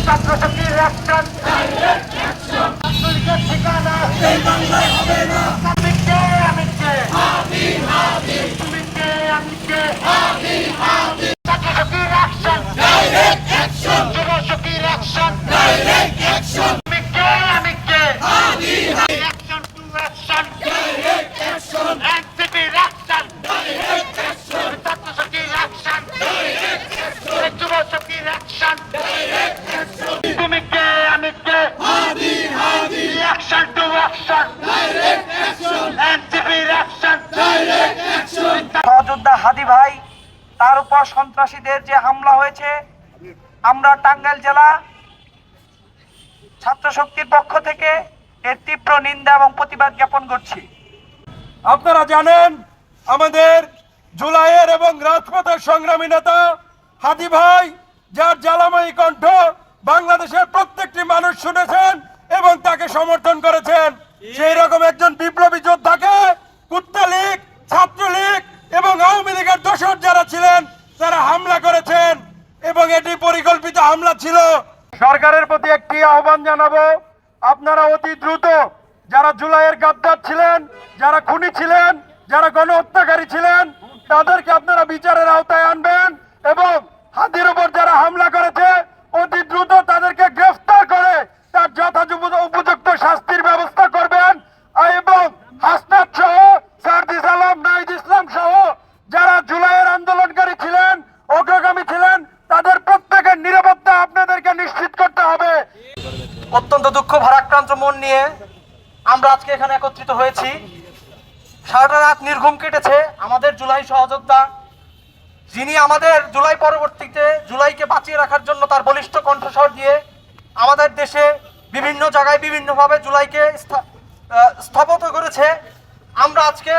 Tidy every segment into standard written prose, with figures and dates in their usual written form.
ছাত্রশক্তির action, ছাত্রলীগের ঠিকানা এই বাংলায় হবে না। আমি কে, আমি কে, তুমি কে, আমি কে, ছাত্রশক্তির অ্যাকশন, যুবশক্তির অ্যাকশন, তুমি কে, আমি কে, অ্যাকশন টু অ্যাকশন, এনসিপির অ্যাকশন, ছাত্রশক্তির অ্যাকশন, যুবশক্তির অ্যাকশন, তুমি কে, আমি কে, অ্যাকশন টু অ্যাকশন, এনসিপির অ্যাকশন। সহযোদ্ধা হাদি ভাই, তার উপর সন্ত্রাসীদের যে হামলা হয়েছে, আমরা টাঙ্গাইল জেলা ছাত্র শক্তির পক্ষ থেকে এর তীব্র নিন্দা এবং প্রতিবাদ জ্ঞাপন করছি। আপনারা জানেন আমাদের জুলাইয়ের এবং রাজপথের সংগ্রামী নেতা হাদি ভাই, যার জ্বালাময়ী কণ্ঠ বাংলাদেশের প্রত্যেকটি মানুষ শুনেছেন এবং তাকে সমর্থন করেছেন, সেই রকম একজন বিপ্লবী যোদ্ধাকে কুত্তা লীগ, ছাত্রলীগ এবং আওয়ামী লীগের দোসর যারা ছিলেন তারা হামলা করেছেন এবং এটি পরিকল্পিত হামলা ছিল। সরকারের প্রতি একটি আহ্বান জানাবো, আপনারা অতি দ্রুত যারা জুলাইয়ের গাদ্দার ছিলেন, যারা খুনি ছিলেন, যারা গণহত্যাকারী ছিলেন, তাদেরকে আপনারা বিচারের আওতায় আনবেন এবং হাদির উপর যারা হামলা করেছে অতি দ্রুত তাদেরকে গ্রেফতার করে তার যথাযথ উপযুক্ত শাস্তির ব্যবস্থা করবেন এবং হাসনাত সহ, সার্জিস আলম, নাহিদ ইসলাম সহ যারা জুলাইয়ের আন্দোলনকারী ছিলেন, অগ্রগামী ছিলেন, তাদের প্রত্যেকের নিরাপত্তা আপনাদেরকে নিশ্চিত করতে হবে। অত্যন্ত দুঃখ ভারাক্রান্ত মন নিয়ে আমরা আজকে এখানে একত্রিত হয়েছি। সারাটা রাত নির্ঘুম কেটেছে আমাদের জুলাই সহযোদ্ধা, যিনি আমাদের জুলাই পরবর্তীতে জুলাইকে বাঁচিয়ে রাখার জন্য তার বলিষ্ঠ কণ্ঠস্বর দিয়ে আমাদের দেশে বিভিন্ন জায়গায় বিভিন্নভাবে জুলাইকে স্থাপিত করেছে। আমরা আজকে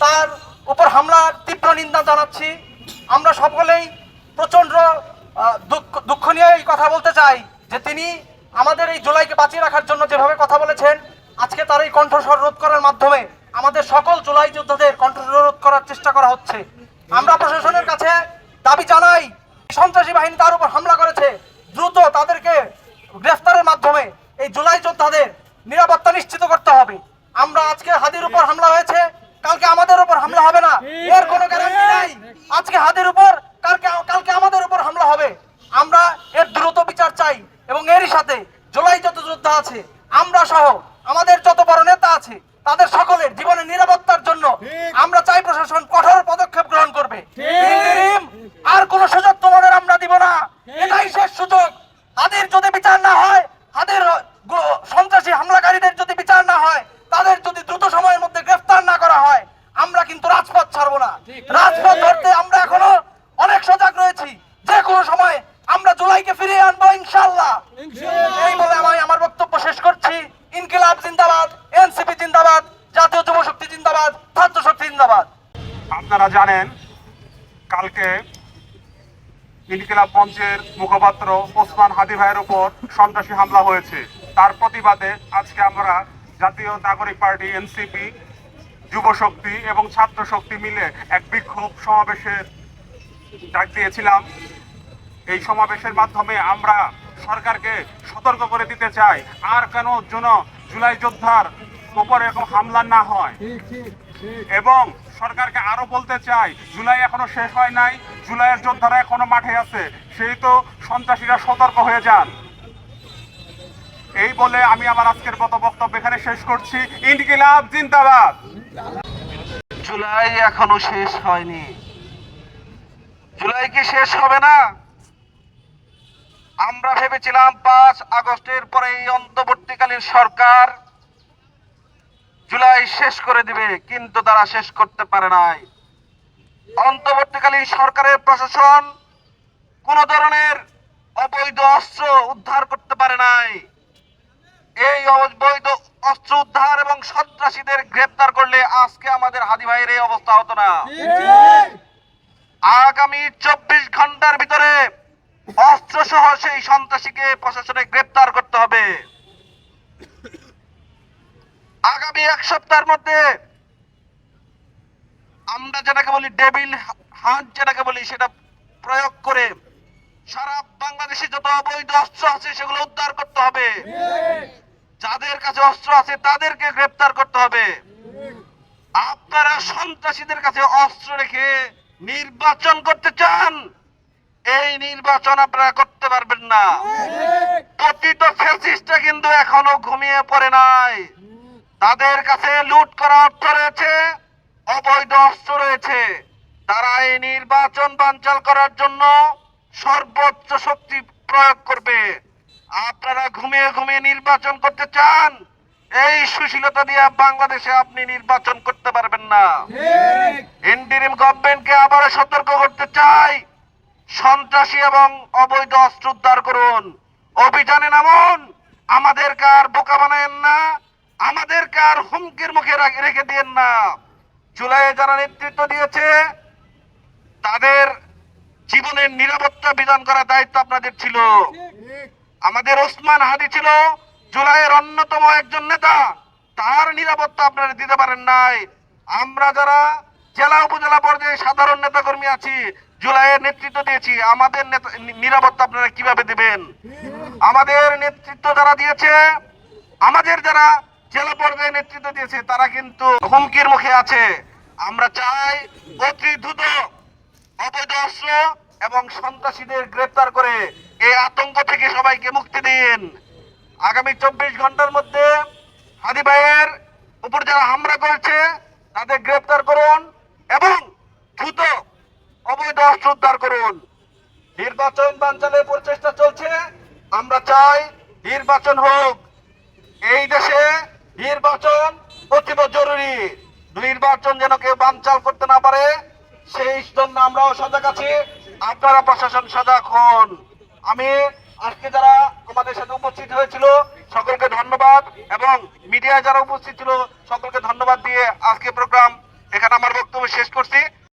তার উপর হামলার তীব্র নিন্দা জানাচ্ছি। আমরা সকলেই প্রচণ্ড দুঃখ নিয়ে এই কথা বলতে চাই যে তিনি আমাদের এই জুলাইকে বাঁচিয়ে রাখার জন্য যেভাবে কথা বলেছেন, আজকে তার এই কণ্ঠস্বর রোধ করার মাধ্যমে আমাদের সকল জুলাই যোদ্ধাদের কণ্ঠস্বর রোধ করার চেষ্টা করা হচ্ছে। আমরা প্রশাসনের কাছে দাবি জানাই, সন্ত্রাসী বাহিনী তার উপর হামলা করেছে, দ্রুত তাদেরকে গ্রেফতারের মাধ্যমে এই জুলাই যোদ্ধাদের নিরাপত্তা নিশ্চিত করতে হবে। আমরা আজকে হাদির উপর হামলা হয়েছে, কালকে আমাদের উপর হামলা হবে না, এর কোনো গ্যারান্টি নাই। আজকে হাদির উপর, কালকে আমাদের উপর হামলা হবে। আমরা এর দ্রুত বিচার চাই এবং এরই সাথে জুলাই যত যোদ্ধা আছে, আমরা সহ আমাদের যত বড় নেতা আছে, তাদের সকলের জীবনের নিরাপত্তার জন্য আমরা চাই প্রশাসন কঠোর পদক্ষেপ গ্রহণ করবে। আর কোন সুযোগ তোমাদের আমরা দিব না, এটাই শেষ সুযোগ। হাদির যদি বিচার না হয়, হাদির সন্ত্রাসী হামলাকারীদের যদি বিচার না হয়, তাদের যদি দ্রুত সময়ের মধ্যে গ্রেফতার না করা হয়, আমরা কিন্তু রাজপথ ছাড়বো না। রাজপথ ধরতে আমরা এখনো অনেক সজাগ রয়েছি। যে কোনো সময় আমরা জুলাইকে ফিরিয়ে আনবো ইনশাআল্লাহ। এই বলে আমি আমার বক্তব্য শেষ করছি। ইনকিলাব জিন্দাবাদ, এনসিপি জিন্দাবাদ, জাতীয় যুব শক্তি জিন্দাবাদ, ছাত্র শক্তি জিন্দাবাদ। আপনারা জানেন কালকে ইনকিলাব মঞ্চের মুখপাত্র ওসমান হাদি ভাইয়ের উপর সন্ত্রাসী হামলা হয়েছে। তার প্রতিবাদে আজকে আমরা জাতীয় নাগরিক পার্টি, এনসিপি, যুব শক্তি এবং ছাত্র শক্তি মিলে এক বিক্ষোভ সমাবেশের ডাক দিয়েছিলাম। এই সমাবেশের মাধ্যমে আমরা সরকারকে সতর্ক করে দিতে চাই, আর কেন যেন জুলাই যোদ্ধার উপর এরকম হামলা না হয়, এবং সরকারকে আরো বলতে চাই জুলাই এখনো শেষ হয় নাই, জুলাইয়ের যোদ্ধারা এখনো মাঠে আছে, সেই তো সন্ত্রাসীরা সতর্ক হয়ে যান। এই বলে আমি আমার আজকের মতো বক্তব্য এখানে শেষ করছি। ইনকিলাব জিন্দাবাদ। জুলাই এখনো শেষ হয়নি। জুলাই কি শেষ হবে না? আমরা ভেবেছিলাম 5 আগস্টের পরে এই অন্তর্বর্তীকালীন সরকার জুলাই শেষ করে দিবে, কিন্তু তারা শেষ করতে পারে নাই। অন্তর্বর্তীকালীন সরকারের প্রশাসন কোন ধরনের অবৈধ অস্ত্র উদ্ধার করতে পারে নাই। এই অবৈধ অস্ত্র উদ্ধার এবং সন্ত্রাসীদের গ্রেফতার করলে আজকে আমাদের হাদি ভাইয়ের এই অবস্থা হতো না। আগামী 24 ঘন্টার ভিতরে অস্ত্র সহ সেই সন্ত্রাসীকে প্রশাসনে গ্রেফতার করতে হবে। আগামী 1 সপ্তাহের মধ্যে আমরা যেটাকে বলি ডেভিল হান্ট, যেটাকে বলি, সেটা প্রয়োগ করে সারা বাংলাদেশে যত অবৈধ অস্ত্র আছে সেগুলো উদ্ধার করতে হবে। যাদের কাছে অস্ত্র আছে তাদেরকে গ্রেপ্তার করতে হবে। আপনারা সন্ত্রাসীদের কাছে অস্ত্র রেখে নির্বাচন করতে চান, এই নির্বাচন আপনারা করতে পারবেন না। পতিত ফ্যাসিস্টরা কিন্তু এখনো ঘুমিয়ে পড়ে নাই। তাদের কাছে লুট করা অর্থ রয়েছে, অবৈধ অস্ত্র রয়েছে। তারা এই নির্বাচন বানচাল করার জন্য সর্বোচ্চ শক্তি প্রয়োগ করবে। আপনারা ঘুমিয়ে ঘুমিয়ে নির্বাচন করতে চান, এই সুশীলতা দিয়ে বাংলাদেশে আপনি নির্বাচন করতে পারবেন না। ইন্টারিম গভর্নমেন্টকে আবারও সতর্ক করতে চাই, সন্ত্রাসী এবং অবৈধ অস্ত্র উদ্ধার করুন, অভিযানে নামুন। আমাদেরকে আর বোকা বানায়েন না, আমাদেরকে আর হুমকির মুখে রেখে দিয়েন না। জুলাইয়ে যারা নেতৃত্ব দিয়েছে তাদের জীবনের নিরাপত্তা বিধান করার দায়িত্ব আপনাদের ছিল। আমাদের ওসমান হাদি ছিল জুলাইয়ের অন্যতম একজন নেতা, তার নিরাপত্তা আপনারা দিতে পারেন নাই। আমরা যারা জেলা উপজেলা পর্যায়ে সাধারণ নেতা কর্মী আছি, জুলাইয়ের নেতৃত্ব দিয়েছি, আমাদের নিরাপত্তা আপনারা কিভাবে দিবেন? আমাদের নেতৃত্ব যারা দিয়েছে, আমাদের যারা জেলা পর্যায়ে নেতৃত্ব দিয়েছে তারা কিন্তু হুমকির মুখে আছে। আমরা চাই অতি দ্রুত অবৈধ অস্ত্র এবং সন্ত্রাসীদের গ্রেপ্তার করে এই আতঙ্ক থেকে সবাইকে মুক্তি দিন। আগামী 24 ঘন্টার মধ্যে হাদি ভাইয়ের উপর যারা হামলা করেছে তাদের গ্রেপ্তার করুন এবং দ্রুত অবৈধ অস্ত্র উদ্ধার করুন। নির্বাচন বানচালের প্রচেষ্টা চলছে, আমরা চাই নির্বাচন হোক। এই দেশে নির্বাচন অতীব জরুরি। নির্বাচন যেন কেউ বানচাল করতে না পারে সেই জন্য আমরাও সজাগ আছি, আপনারা প্রশাসন সজাগ হন। আমি আজকে যারা আমাদের সাথে উপস্থিত হয়েছিল সকলকে ধন্যবাদ এবং মিডিয়ায় যারা উপস্থিত ছিল সকলকে ধন্যবাদ দিয়ে আজকে প্রোগ্রাম এখানে আমার বক্তব্য শেষ করছি।